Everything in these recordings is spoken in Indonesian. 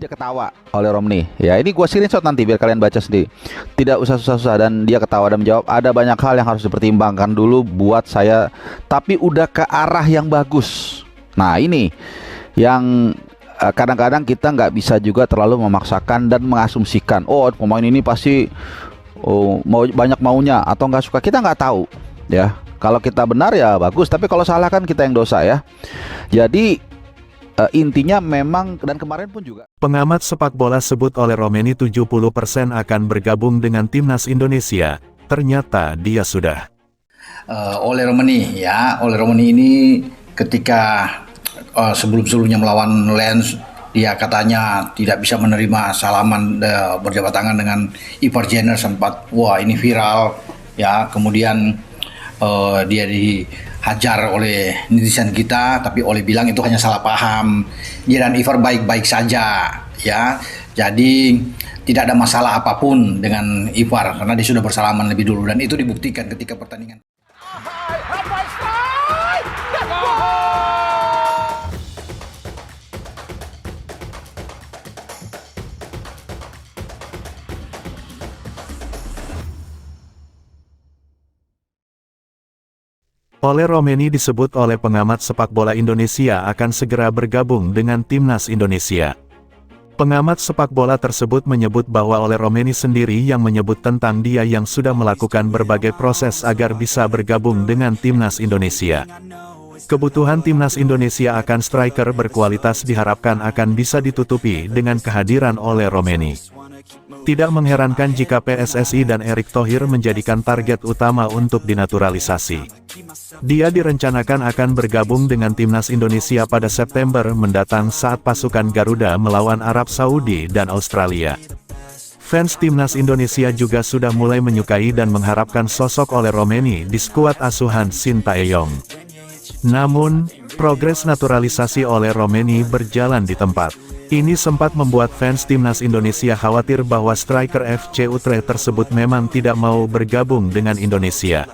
dia ketawa oleh Romney. Ya, ini gua screenshot nanti biar kalian baca sendiri. Tidak usah susah-susah, dan dia ketawa dan menjawab, ada banyak hal yang harus dipertimbangkan dulu buat saya, tapi udah ke arah yang bagus. Nah, ini yang kadang-kadang kita nggak bisa juga terlalu memaksakan dan mengasumsikan, oh pemain ini pasti mau banyak maunya atau nggak suka. Kita nggak tahu ya. Kalau kita benar ya bagus, tapi kalau salah kan kita yang dosa ya. Jadi intinya memang, dan kemarin pun juga Pengamat sepak bola sebut oleh Romeni 70% akan bergabung dengan timnas Indonesia. Ternyata dia sudah. Oleh Romeni ya, oleh Romeni ini ketika sebelum-sebelumnya melawan Lens, dia katanya tidak bisa menerima salaman berjabat tangan dengan Ivar Jenner, sempat wah ini viral ya. Kemudian dia dihajar oleh netizen kita, tapi oleh bilang itu hanya salah paham. Dia dan Ivar baik-baik saja ya. Jadi tidak ada masalah apapun dengan Ivar karena dia sudah bersalaman lebih dulu, dan itu dibuktikan ketika pertandingan. Oleh Romeni disebut oleh pengamat sepak bola Indonesia akan segera bergabung dengan timnas Indonesia. Pengamat sepak bola tersebut menyebut bahwa oleh Romeni sendiri yang menyebut tentang dia yang sudah melakukan berbagai proses agar bisa bergabung dengan timnas Indonesia. Kebutuhan timnas Indonesia akan striker berkualitas diharapkan akan bisa ditutupi dengan kehadiran oleh Romeni. Tidak mengherankan jika PSSI dan Erick Thohir menjadikan target utama untuk dinaturalisasi. Dia direncanakan akan bergabung dengan timnas Indonesia pada September mendatang saat pasukan Garuda melawan Arab Saudi dan Australia. Fans timnas Indonesia juga sudah mulai menyukai dan mengharapkan sosok oleh Romeni di skuad asuhan Sintayong. Namun, progres naturalisasi oleh Romeni berjalan di tempat. Ini sempat membuat fans timnas Indonesia khawatir bahwa striker FC Utrecht tersebut memang tidak mau bergabung dengan Indonesia.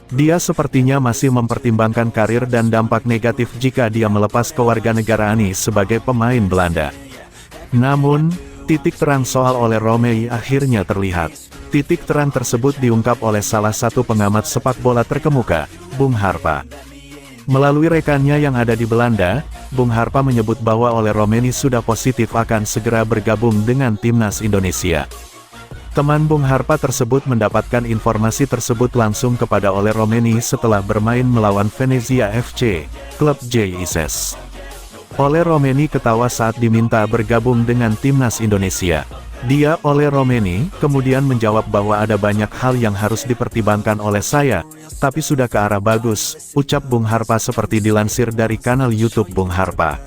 Dia sepertinya masih mempertimbangkan karir dan dampak negatif jika dia melepas kewarganegaraan sebagai pemain Belanda. Namun, titik terang soal oleh Romeni akhirnya terlihat. Titik terang tersebut diungkap oleh salah satu pengamat sepak bola terkemuka, Bung Harpa. Melalui rekannya yang ada di Belanda, Bung Harpa menyebut bahwa oleh Romeni sudah positif akan segera bergabung dengan timnas Indonesia. Teman Bung Harpa tersebut mendapatkan informasi tersebut langsung kepada oleh Romeni setelah bermain melawan Venezia FC, klub JIS. Oleh Romeni ketawa saat diminta bergabung dengan timnas Indonesia. Dia oleh Romeni kemudian menjawab bahwa ada banyak hal yang harus dipertimbangkan oleh saya, tapi sudah ke arah bagus, ucap Bung Harpa seperti dilansir dari kanal YouTube Bung Harpa.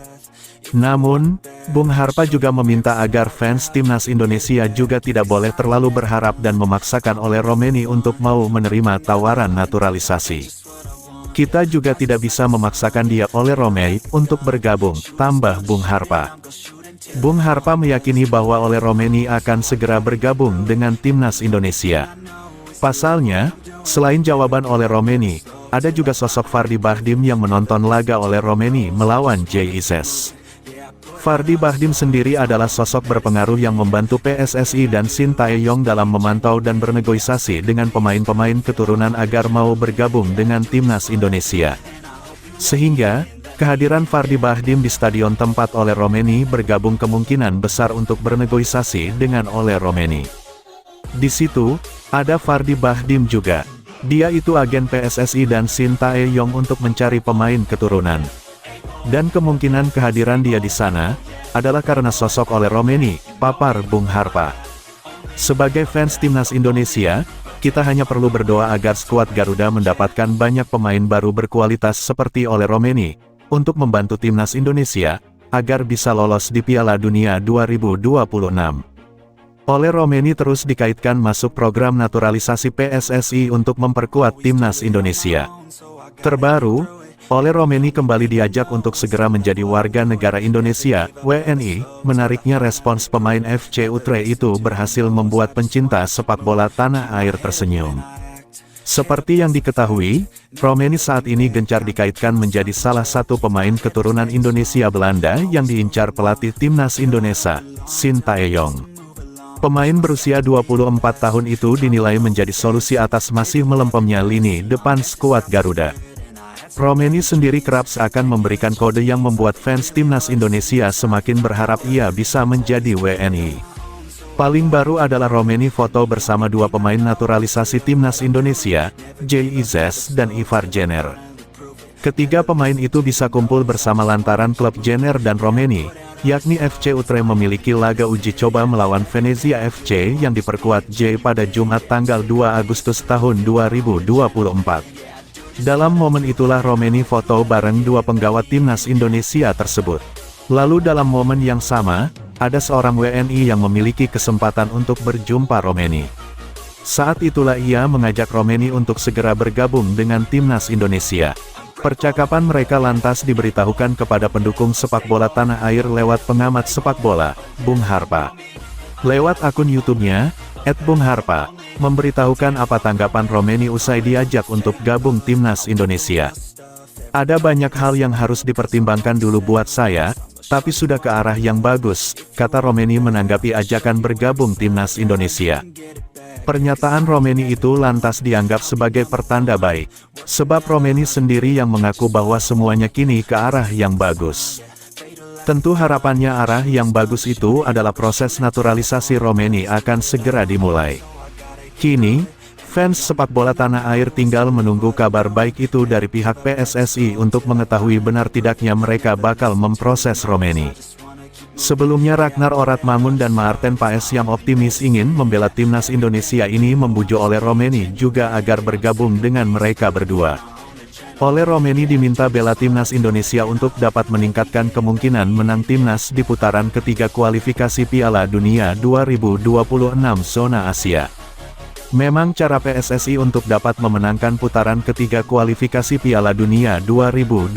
Namun, Bung Harpa juga meminta agar fans timnas Indonesia juga tidak boleh terlalu berharap dan memaksakan oleh Romeni untuk mau menerima tawaran naturalisasi. Kita juga tidak bisa memaksakan dia oleh Romeni untuk bergabung, tambah Bung Harpa. Bung Harpa meyakini bahwa oleh Romeni akan segera bergabung dengan timnas Indonesia. Pasalnya, selain jawaban oleh Romeni, ada juga sosok Fardy Bahdim yang menonton laga oleh Romeni melawan JIS. Fardy Bahdim sendiri adalah sosok berpengaruh yang membantu PSSI dan Sintayong dalam memantau dan bernegosiasi dengan pemain-pemain keturunan agar mau bergabung dengan timnas Indonesia. Sehingga, kehadiran Fardy Bahdim di stadion tempat oleh Romeni bergabung kemungkinan besar untuk bernegosiasi dengan oleh Romeni. Di situ, ada Fardy Bahdim juga. Dia itu agen PSSI dan Sintayong untuk mencari pemain keturunan. Dan kemungkinan kehadiran dia di sana, adalah karena sosok oleh Romeni, papar Bung Harpa. Sebagai fans timnas Indonesia, kita hanya perlu berdoa agar skuad Garuda mendapatkan banyak pemain baru berkualitas seperti oleh Romeni, untuk membantu timnas Indonesia, agar bisa lolos di Piala Dunia 2026. Oleh Romeni terus dikaitkan masuk program naturalisasi PSSI untuk memperkuat timnas Indonesia. Terbaru, oleh Romeni kembali diajak untuk segera menjadi warga negara Indonesia, WNI. Menariknya respons pemain FC Utrecht itu berhasil membuat pencinta sepak bola tanah air tersenyum. Seperti yang diketahui, Romeni saat ini gencar dikaitkan menjadi salah satu pemain keturunan Indonesia Belanda yang diincar pelatih timnas Indonesia, Shin Tae-yong. Pemain berusia 24 tahun itu dinilai menjadi solusi atas masih melempemnya lini depan skuad Garuda. Romeni sendiri kerap seakan memberikan kode yang membuat fans timnas Indonesia semakin berharap ia bisa menjadi WNI. Paling baru adalah Romeni foto bersama dua pemain naturalisasi timnas Indonesia, Jay Izes dan Ivar Jenner. Ketiga pemain itu bisa kumpul bersama lantaran klub Jenner dan Romeni, yakni FC Utrecht memiliki laga uji coba melawan Venezia FC yang diperkuat Jay pada Jumat tanggal 2 Agustus tahun 2024. Dalam momen itulah Romeni foto bareng dua penggawa timnas Indonesia tersebut. Lalu dalam momen yang sama, ada seorang WNI yang memiliki kesempatan untuk berjumpa Romeni. Saat itulah ia mengajak Romeni untuk segera bergabung dengan timnas Indonesia. Percakapan mereka lantas diberitahukan kepada pendukung sepak bola tanah air lewat pengamat sepak bola, Bung Harpa. Lewat akun YouTube-nya, @bungharpa, memberitahukan apa tanggapan Romeni usai diajak untuk gabung timnas Indonesia. Ada banyak hal yang harus dipertimbangkan dulu buat saya, tapi sudah ke arah yang bagus, kata Romeni menanggapi ajakan bergabung timnas Indonesia. Pernyataan Romeni itu lantas dianggap sebagai pertanda baik, sebab Romeni sendiri yang mengaku bahwa semuanya kini ke arah yang bagus. Tentu harapannya arah yang bagus itu adalah proses naturalisasi Romeni akan segera dimulai. Kini, fans sepak bola tanah air tinggal menunggu kabar baik itu dari pihak PSSI untuk mengetahui benar tidaknya mereka bakal memproses Romeni. Sebelumnya Ragnar Oratmangun dan Maarten Paes yang optimis ingin membela timnas Indonesia ini membujuk oleh Romeni juga agar bergabung dengan mereka berdua. Oleh Romeni diminta bela timnas Indonesia untuk dapat meningkatkan kemungkinan menang timnas di putaran ketiga kualifikasi Piala Dunia 2026 zona Asia. Memang cara PSSI untuk dapat memenangkan putaran ketiga kualifikasi Piala Dunia 2026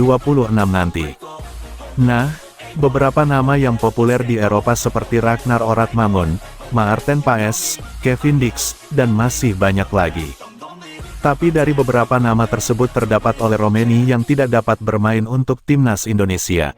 nanti. Nah, beberapa nama yang populer di Eropa seperti Ragnar Oratmangun, Maarten Paes, Kevin Dix, dan masih banyak lagi. Tapi dari beberapa nama tersebut terdapat oleh Romeni yang tidak dapat bermain untuk timnas Indonesia.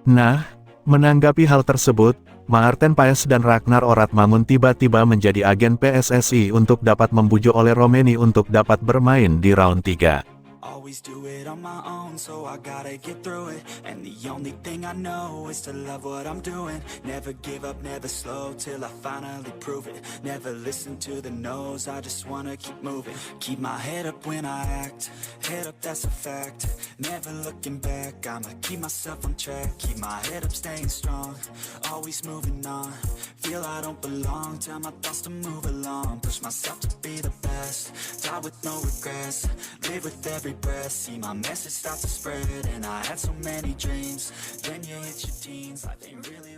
Nah, menanggapi hal tersebut, Maarten Paes dan Ragnar Oratmangun tiba-tiba menjadi agen PSSI untuk dapat membujuk oleh Romeni untuk dapat bermain di round 3. Always do it on my own, so I gotta get through it. And the only thing I know is to love what I'm doing. Never give up, never slow, till I finally prove it. Never listen to the no's, I just wanna keep moving. Keep my head up when I act, head up that's a fact. Never looking back, I'ma keep myself on track. Keep my head up, staying strong, always moving on. Feel I don't belong, tell my thoughts to move along. Push myself to be the best, die with no regrets. Live with every breath, see my message start to spread. And I had so many dreams, then you hit your teens, life ain't really